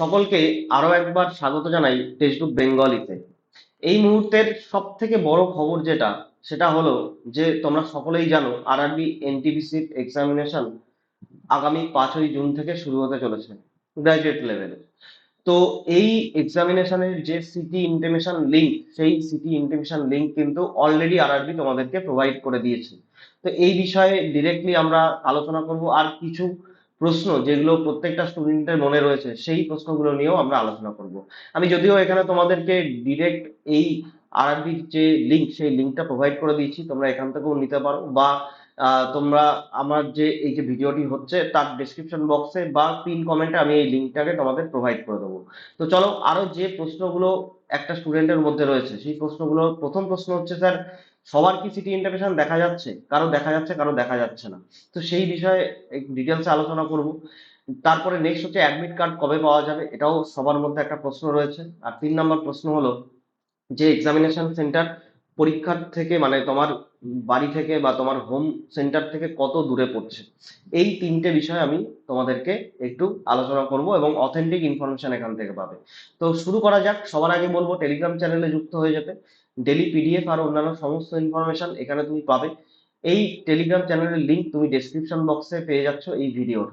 সকলকে আরো একবার স্বাগত জানাই টেক্সটবুক বেঙ্গলিতে। এই মুহূর্তের সব থেকে বড় খবর যেটা, সেটা হলো যে তোমরা সকলেই জানো আরআরবি এনটিপিসির এক্সামিনেশন আগামী 5ই জুন থেকে শুরু হতে চলেছে গ্রাজুয়েট লেভেলে। তো এই এক্সামিনেশনের যে সিটি ইন্টিমেশন লিংক, সেই সিটি ইন্টিমেশন লিংক কিন্তু অলরেডি আরআরবি তোমাদেরকে প্রোভাইড করে দিয়েছে। তো এই বিষয়ে ডিরেক্টলি আমরা আলোচনা করব, আর কিছু প্রশ্ন যেগুলো প্রত্যেকটা স্টুডেন্টের মনে রয়েছে সেই প্রশ্নগুলো নিয়েও আমরা আলোচনা করব। আমি যদিও এখানে তোমাদেরকে ডিরেক্ট এই আরআরবির যে লিংক, সেই লিংকটা প্রোভাইড করে দিয়েছি, তোমরা এখান থেকেও নিতে পারো, বা তোমরা আমার যে এই যে ভিডিওটি হচ্ছে তার ডেসক্রিপশন বক্সে বা পিন কমেন্টে আমি এই লিঙ্কটাকে তোমাদের প্রোভাইড করে দেবো। তো চলো, আরো যে প্রশ্নগুলো একটা স্টুডেন্টের মধ্যে রয়েছে সেই প্রশ্নগুলো, প্রথম প্রশ্ন হচ্ছে, স্যার সবার কি সিটি ইন্টারভিউশন দেখা যাচ্ছে? কারো দেখা যাচ্ছে, কারো দেখা যাচ্ছে না। তো সেই বিষয়ে ডিটেলসে আলোচনা করব। তারপরে নেক্সট হচ্ছে অ্যাডমিট কার্ড কবে পাওয়া যাবে, এটাও সবার মধ্যে একটা প্রশ্ন রয়েছে। আর 3 নম্বর প্রশ্ন হলো যে এক্সামিনেশন সেন্টার পরীক্ষার থেকে, মানে তোমার বাড়ি থেকে বা তোমার হোম সেন্টার থেকে কত দূরে পড়ছে। এই 3টে বিষয় আমি তোমাদেরকে একটু আলোচনা করব এবং অথেন্টিক ইনফরমেশন এখান থেকে পাবে। তো শুরু করা যাক। সবার আগে বলবো টেলিগ্রাম চ্যানেলে যুক্ত হয়ে যেতে। ডেলি পিডিএফ আর অন্যান্য সমস্ত ইনফরমেশন এখানে তুমি পাবে। এই টেলিগ্রাম চ্যানেলের লিংক তুমি ডেসক্রিপশন বক্সে পেয়ে যাচ্ছ এই ভিডিওর।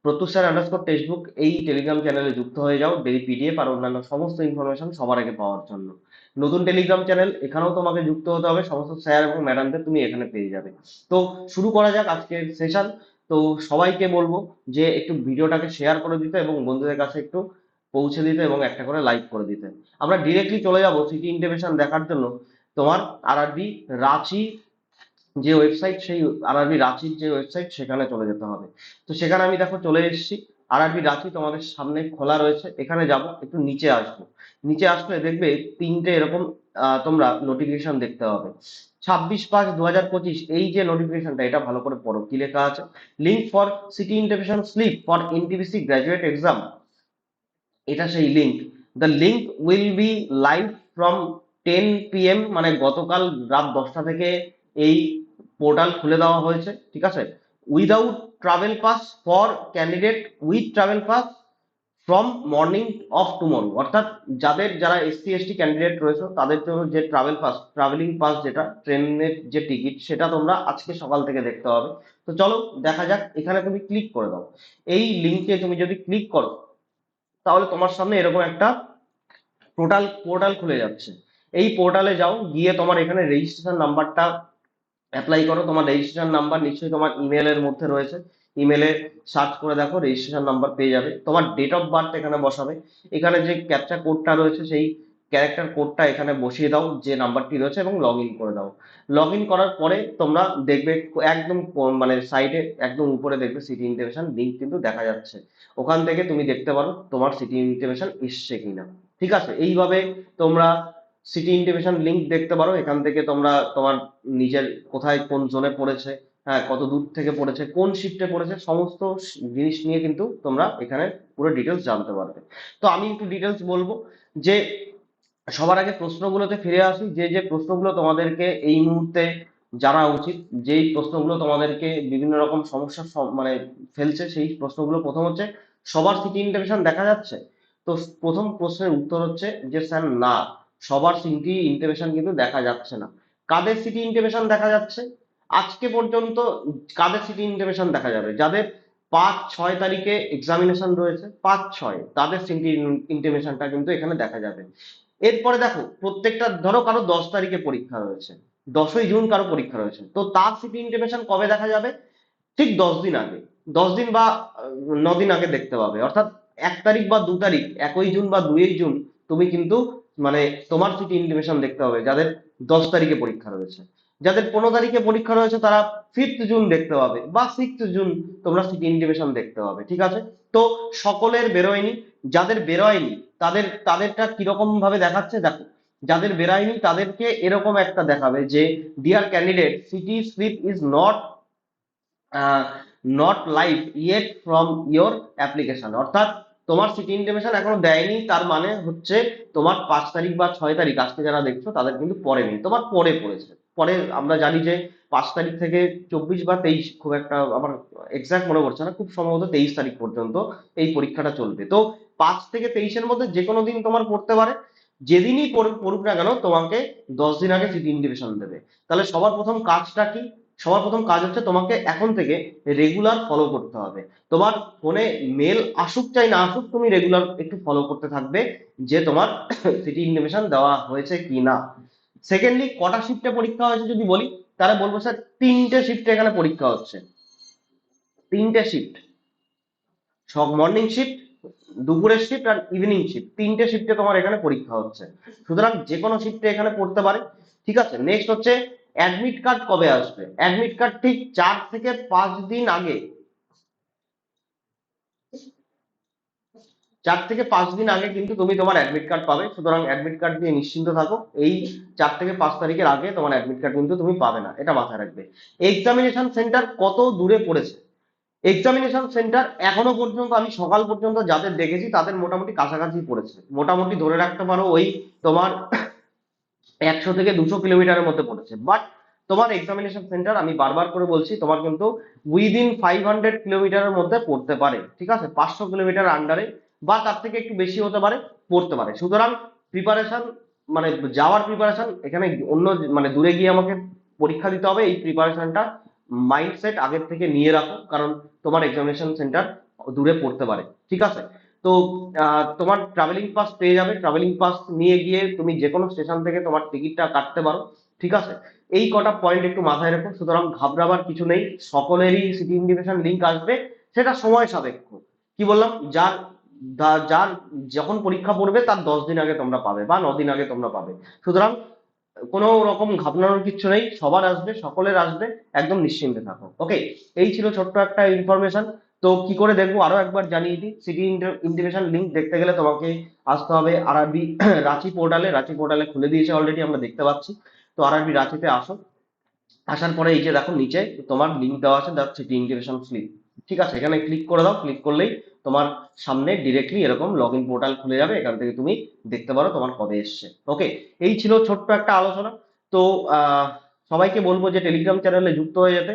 প্রত্যুষ স্যার আন্ডারস্কোর টেক্সটবুক এই টেলিগ্রাম চ্যানেলে যুক্ত হয়ে যাও ডেলি পিডিএফ আর অন্যান্য সমস্ত ইনফরমেশন সবার আগে পাওয়ার জন্য। নতুন টেলিগ্রাম চ্যানেল, এখানেও তোমাকে যুক্ত হতে হবে, সমস্ত স্যার এবং ম্যাডামদের তুমি এখানে পেয়ে যাবে। তো শুরু করা যাক আজকের সেশন। তো সবাইকে বলবো যে একটু ভিডিওটাকে শেয়ার করে দিতে এবং বন্ধুদের কাছে একটু পৌঁছে দিতে এবং একটা করে লাইক করে দিতে। আমরা ডিরেক্টলি চলে যাব সিটি ইন্টিমেশন দেখার জন্য। তোমার আরআরবি রাঁচি যে ওয়েবসাইট, সেই আরআরবি রাঁচির যে ওয়েবসাইট, সেখানে চলে যেতে হবে। তো সেখানে আমি দেখো চলে এসেছি। আরআরবি রাঁচি তোমাদের সামনে খোলা রয়েছে, এখানে যাব, একটু নিচে আসবো। নিচে আসলে দেখবে 3টে এরকম তোমরা নোটিফিকেশন দেখতে হবে। 26/5/2025 এই যে নোটিফিকেশনটা, এটা ভালো করে পড়ো কি লেখা আছে। Link for city intimation slip for NTPC graduate exam, এটা সেই link. The link will be live from 10 PM, মানে গতকাল রাত 10টা থেকে এই পোর্টাল খুলে দেওয়া হয়েছে, ঠিক আছে। Without travel pass for candidate with travel past form morning of tomorrow, অর্থাৎ যারা এসসি এসটি ক্যান্ডিডেট রয়েছে তাদের জন্য যে ট্রাভেল পাস, ট্রাভেলিং পাস, যেটা ট্রেনের যে টিকিট, সেটা তোমরা আজকে সকাল থেকে দেখতে হবে। তো চলো দেখা যাক। এখানে তুমি ক্লিক করে দাও। এই লিঙ্কে তুমি যদি ক্লিক করো, তাহলে তোমার সামনে এরকম একটা পোর্টাল খুলে যাচ্ছে। এই পোর্টালে যাও, গিয়ে তোমার এখানে রেজিস্ট্রেশন নাম্বারটা অ্যাপ্লাই করো। তোমার রেজিস্ট্রেশন নাম্বার নিশ্চয়ই তোমার ইমেলের মধ্যে রয়েছে। ইমেলে সার্চ করে দেখো, রেজিস্ট্রেশন নাম্বার পেয়ে যাবে। তোমার ডেট অফ বার্থ এখানে বসাবে। এখানে যে ক্যাপচা কোডটা রয়েছে, সেই ক্যারেক্টার কোডটা এখানে বসিয়ে দাও যে নাম্বারটি রয়েছে, এবং লগ ইন করে দাও। লগ ইন করার পরে তোমরা দেখবে একদম মানে সাইডে একদম উপরে দেখবে সিটি ইন্টিমেশন লিঙ্ক কিন্তু দেখা যাচ্ছে। ওখান থেকে তুমি দেখতে পারো তোমার সিটি ইন্টিমেশন এসছে কিনা। ঠিক আছে, এইভাবে তোমরা সিটি ইন্টিমেশন লিংক দেখতে পারো। এখান থেকে তোমরা তোমার নিজের কোথায় কোন জোনে পড়েছে, হ্যাঁ কত দূর থেকে পড়েছে, কোন শিফটে পড়েছে, সমস্ত জিনিস নিয়ে কিন্তু তোমরা এখানে পুরো ডিটেলস জানতে পারবে। তো আমি একটু ডিটেলস বলবো। যে সবার আগে প্রশ্নগুলোতে ফিরে আসি, যে যে প্রশ্নগুলো তোমাদেরকে এই মুহূর্তে জানা উচিত, যেই প্রশ্নগুলো তোমাদেরকে বিভিন্ন রকম সমস্যা মানে ফেলছে, সেই প্রশ্নগুলো। প্রথম হচ্ছে, সবার সিটি ইন্টিমেশন দেখা যাচ্ছে? তো প্রথম প্রশ্নের উত্তর হচ্ছে যে স্যার না, সবার সিটি ইন্টিমেশন কিন্তু দেখা যাচ্ছে না। কাদের সিটি ইন্টিমেশন দেখা যাচ্ছে আজকে পর্যন্ত? কাদের সিটি ইন্টিমেশন দেখা যাবে? যাদের 5-6 তারিখে এক্সামিনেশন রয়েছে, 5-6 তাদের সিটি ইন্টিমেশনটা কিন্তু এখানে দেখা যাবে। এরপরে দেখো, প্রত্যেকটা ধরো কারো 10 তারিখে পরীক্ষা রয়েছে, 10ই জুন কারো পরীক্ষা রয়েছে, তো তার সিটি ইন্টিমেশন কবে দেখা যাবে? ঠিক 10 দিন আগে, 10 দিন বা 9 দিন আগে দেখতে পাবে। অর্থাৎ 1 তারিখ বা 2 তারিখ, 1ই জুন বা 2ই জুন তুমি কিন্তু মানে তোমার সিটি ইন্টিমেশন দেখতে হবে যাদের 10 তারিখে পরীক্ষা রয়েছে। যাদের 15 তারিখে পরীক্ষা রয়েছে তারা 5th জুন দেখতে পাবে, বা 6th জুন তোমরা সিটি ইন্টিমেশন দেখতে পাবে। ঠিক আছে, তো সকলের বেরোয়নি। যাদের বেরোয়নি তাদেরটা কিরকম ভাবে দেখাচ্ছে দেখো। যাদের বেরোয়নি তাদেরকে এরকম একটা দেখাবে যে dear candidate, city slip is not live yet from your application. অর্থাৎ তোমার সিটি ইন্টিমেশন এখনো দেয়নি, তার মানে হচ্ছে তোমার 5 তারিখ বা 6 তারিখ আজকে যারা দেখছো তাদের কিন্তু পড়েনি, তোমার পরে পড়েছে। পরে আমরা জানি যে 5 তারিখ থেকে 24 বা 23, খুব একটা আমার এক্সাক্ট মনে পড়ছে না, খুব সম্ভবত 23 তারিখ পর্যন্ত এই পরীক্ষাটা চলবে। তো 5 থেকে 23-এর মধ্যে যে কোনো দিন তোমার পড়তে পারে। যেদিনই পড়ুক না কেন তোমাকে 10 দিন আগে সিটি ইনভিটেশন দেবে। তাহলে সবার প্রথম কাজটা কি? সবার প্রথম কাজ হচ্ছে তোমাকে এখন থেকে রেগুলার ফলো করতে হবে। তোমার ফোনে মেল আসুক চাই না আসুক, তুমি রেগুলার একটু ফলো করতে থাকবে যে তোমার সিটি ইনভিটেশন দেওয়া হয়েছে কি না। সেকেন্ডলি, কটা শিফটে পরীক্ষা হয়েছে যদি বলি, তাহলে বলবো স্যার 3টে শিফটে এখানে পরীক্ষা হচ্ছে। 3টে শিফট, সব মর্নিং শিফট, দুপুরের শিফট আর ইভিনিং শিফট, 3টে শিফটে তোমার এখানে পরীক্ষা হচ্ছে। সুতরাং যে কোনো শিফটে এখানে পড়তে পারে। ঠিক আছে, নেক্সট হচ্ছে অ্যাডমিট কার্ড কবে আসবে। অ্যাডমিট কার্ড ঠিক 4 থেকে 5 দিন আগে, 4 থেকে 5 দিন আগে কিন্তু তুমি তোমার অ্যাডমিট কার্ড পাবে। সুতরাং অ্যাডমিট কার্ড দিয়ে নিশ্চিন্ত থাকো, এই 4 থেকে 5 তারিখের আগে তোমার অ্যাডমিট কার্ড কিন্তু তুমি পাবে না, এটা মাথায় রাখবে। এক্সামিনেশন সেন্টার কত দূরে পড়েছে? এক্সামিনেশন সেন্টার এখনো পর্যন্ত আমি সকাল পর্যন্ত যাদের দেখেছি তাদের মোটামুটি কাছাকাছি পড়েছে। মোটামুটি ধরে রাখতে পারো ওই তোমার 100 থেকে 200 কিলোমিটারের মধ্যে পড়েছে। বাট তোমার এক্সামিনেশন সেন্টার, আমি বারবার করে বলছি, তোমার কিন্তু উইদিন 500 কিলোমিটারের মধ্যে পড়তে পারে। ঠিক আছে, 500 কিলোমিটার আন্ডারে বা তার থেকে একটু বেশি হতে পারে, পড়তে পারে। সুতরাং প্রিপারেশন, মানে যাওয়ার প্রিপারেশন, এখানে অন্য মানে দূরে গিয়ে আমাকে পরীক্ষা দিতে হবে, এই প্রিপারেশনটা মাইন্ডসেট আগের থেকে নিয়ে রাখো, কারণ তোমার এক্সামিনেশন সেন্টার দূরে পড়তে পারে। ঠিক আছে, তো তোমার ট্রাভেলিং পাস পেয়ে যাবে। ট্রাভেলিং পাস নিয়ে গিয়ে তুমি যে কোনো স্টেশন থেকে তোমার টিকিটটা কাটতে পারো। ঠিক আছে, এই কটা পয়েন্ট একটু মাথায় রেখো। সুতরাং ঘাবড়াবার কিছু নেই, সকলেরই সিটি ইনভিটেশন লিঙ্ক আসবে, সেটা সময় সাপেক্ষ। কি বললাম, যার যখন পরীক্ষা পড়বে তার 10 দিন আগে তোমরা পাবে বা 9 দিন আগে তোমরা পাবে। সুতরাং কোনো রকম ঘাবড়ানোর কিছু নেই, সবার আসবে, সকলের আসবে, একদম নিশ্চিন্তে থাকো। ওকে, এই ছিল ছোট্ট একটা ইনফরমেশন। তো কি করে দেখবো আরো একবার জানিয়ে দিই। সিটি ইন্টিগ্রেশন লিংক দেখতে গেলে তোমাকে আসতে হবে আরআরবি রাঁচি পোর্টালে। রাঁচি পোর্টালে খুলে দিয়েছে অলরেডি, আমরা দেখতে পাচ্ছি। তো আরআরবি রাঁচিতে আসো। আসার পরে এই যে দেখো নিচে তোমার লিংক দেওয়া আছে, দ্য সিটি ইন্টিগ্রেশন স্লিপ। ঠিক আছে, এখানে ক্লিক করে দাও। ক্লিক করলেই তোমার সামনে ডিরেক্টলি এরকম লগ ইন পোর্টাল খুলে যাবে, এখান থেকে তুমি দেখতে পারো তোমার কবে এসছে। ওকে, এই ছিল ছোট্ট একটা আলোচনা। তো আহ সবাইকে বলবো যে টেলিগ্রাম চ্যানেলে যুক্ত হয়ে যেতে।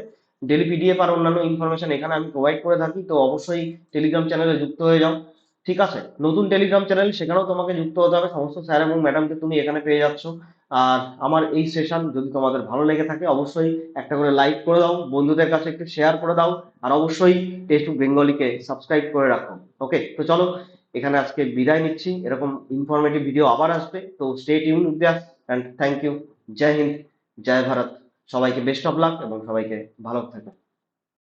ডেলি পিডিএফ আর অন্যান্য ইনফরমেশন এখানে আমি প্রোভাইড করে থাকি, তো অবশ্যই টেলিগ্রাম চ্যানেলে যুক্ত হয়ে যাও। ঠিক আছে, নতুন টেলিগ্রাম চ্যানেল, সেখানেও তোমাকে যুক্ত হতে হবে। সমস্ত স্যার এবং ম্যাডামকে তুমি এখানে পেয়ে যাচ্ছ। আর আমার এই সেশন যদি তোমাদের ভালো লেগে থাকে, অবশ্যই একটা করে লাইক করে দাও, বন্ধুদের কাছে একটু শেয়ার করে দাও, আর অবশ্যই টেস্ট বুক বেঙ্গলিকে সাবস্ক্রাইব করে রাখো। ওকে, তো চলো এখানে আজকে বিদায় নিচ্ছি। এরকম ইনফরমেটিভ ভিডিও আবার আসবে, তো stay tune with us and thank you. Jai Hind, Jai Bharat. সবাইকে বেস্ট অফ লাক এবং সবাইকে ভালো থাকবে।